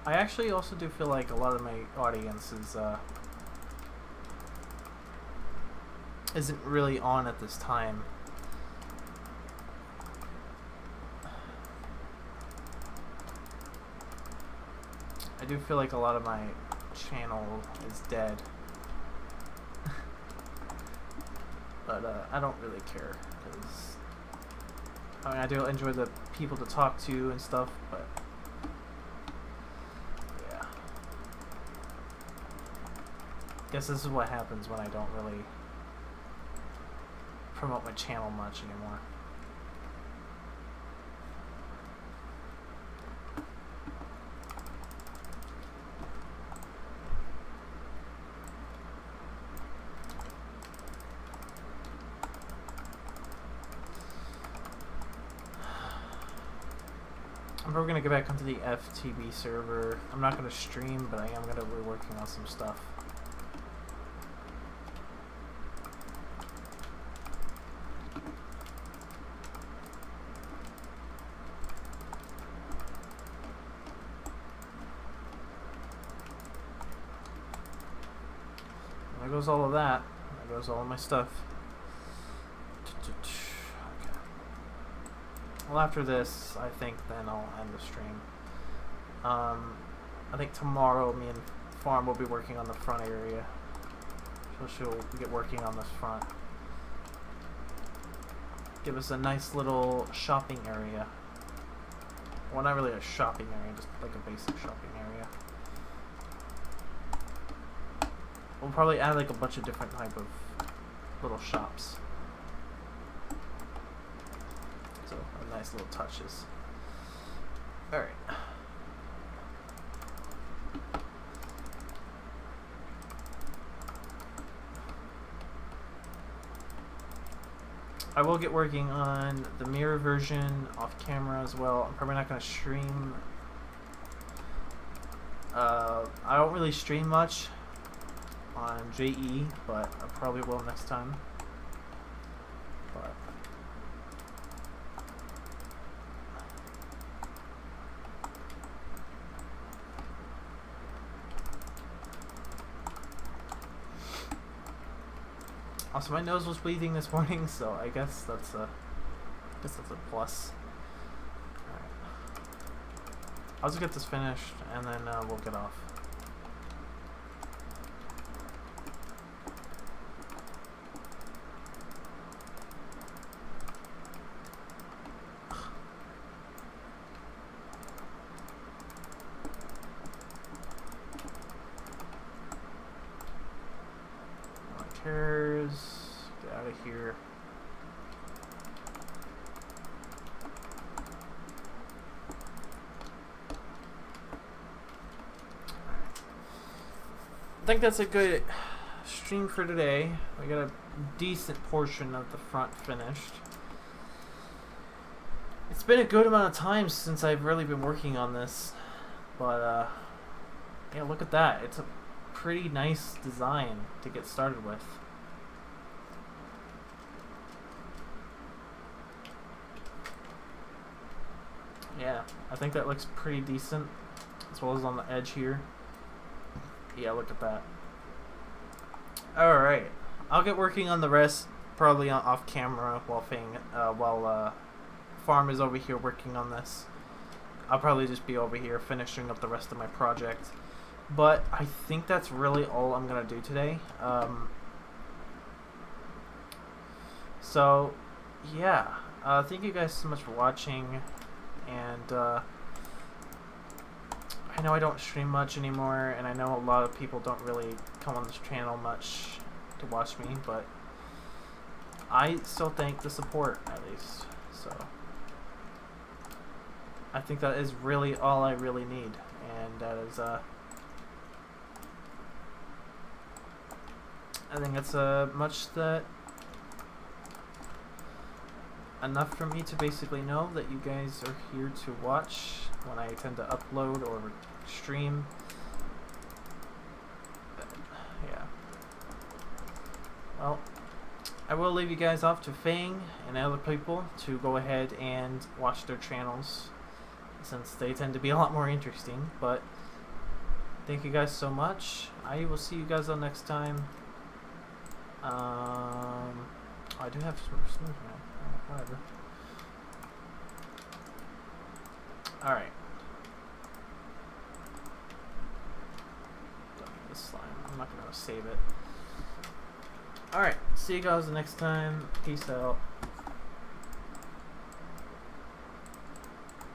I actually also do feel like a lot of my audience is isn't really on at this time. I do feel like a lot of my channel is dead. But I don't really care, because I mean, I do enjoy the people to talk to and stuff, but yeah. Guess this is what happens when I don't really promote my channel much anymore. I'm probably going to get back onto the FTB server. I'm not going to stream, but I am going to be working on some stuff. There goes all of that. There goes all of my stuff. Well, after this, I think then I'll end the stream. I think tomorrow me and Farm will be working on the front area. So she'll get working on this front. Give us a nice little shopping area. Well, not really a shopping area, just like a basic shopping area. We'll probably add like a bunch of different type of little shops. So, nice little touches. Alright. I will get working on the mirror version off camera as well. I'm probably not going to stream. I don't really stream much on JE, but I probably will next time. But also, my nose was bleeding this morning, so I guess that's a plus. Alright. I'll just get this finished, and then we'll get off. Get out of here. I think that's a good stream for today. We got a decent portion of the front finished. It's been a good amount of time since I've really been working on this, but yeah, look at that. It's a pretty nice design to get started with. Yeah, I think that looks pretty decent, as well as on the edge here. Yeah, look at that. Alright, I'll get working on the rest, probably off camera, while Farm is over here working on this. I'll probably just be over here finishing up the rest of my project. But I think that's really all I'm going to do today. So, yeah. Thank you guys so much for watching. And I know I don't stream much anymore, and I know a lot of people don't really come on this channel much to watch me, but I still thank the support, at least. So, I think that is really all I really need. And that is, I think it's enough for me to basically know that you guys are here to watch when I tend to upload or stream. But, yeah. Well, I will leave you guys off to Fang and other people to go ahead and watch their channels, since they tend to be a lot more interesting. But Thank you guys so much. I will see you guys on next time. I do have some snooze, man. Whatever. Alright. Don't need this slime. I'm not gonna save it. Alright. See you guys next time. Peace out.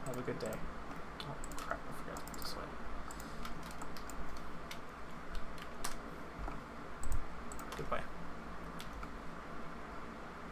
Have a good day.